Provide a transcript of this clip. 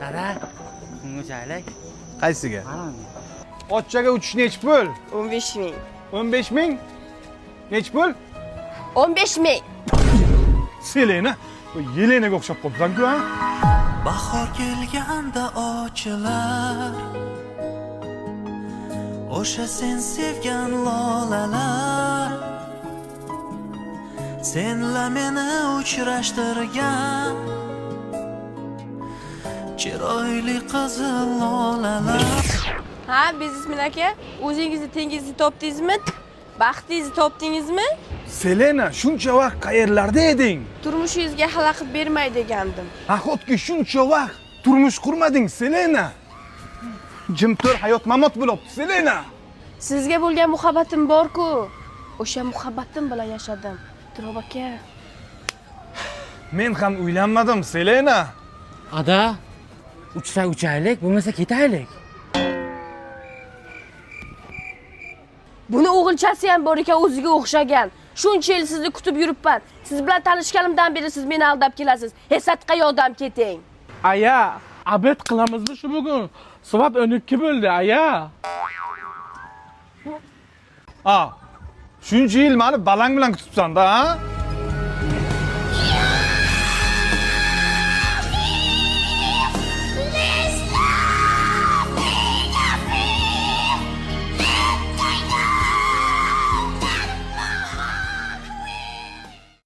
Dada, ko'ngilchalik. Qaysiga? Mana. Ochchaga uchish nech pul? 15 ming. 15 ming? Nech pul? 15 ming. Selena. Bu Yelenaga o'xshab qolibsan-ku, ha? Bahor kelganda ochilar o'sha sen sevgan lolalar senla meni uchrashtirgan chiroyli qizil lolalar. Ha, biznesmen aka, o'zingizni tengingizni topdingizmi? Baxtingizni topdingizmi? Selena, shuncha vaqt qayerlarda eding? Turmushingizga xalaqit bermay degandim. Nahotki shuncha vaqt turmush qurmading, Selena? Jim tur hayot mamot bo'libdi, Selena. Sizga bo'lgan muhabbatim bor-ku. O'sha muhabbatim bilan yashadim. Turob aka. Men ham uylanmadim, Selena. Ada, uchsa uchaylik, bo'lmasa ketaylik. Buni o'g'ilchasi ham bor ekan, o'ziga o'xshagan. Shuncha yil sizni kutib yuribman. Siz bilan tanishganimdan beri siz meni aldab kelasiz. Hesatqa yordam keting. Aya, abed qilamizmi shu bugun? Soat 12 bo'ldi, aya. Shuncha yil meni balang bilan kutibsan-da, ha?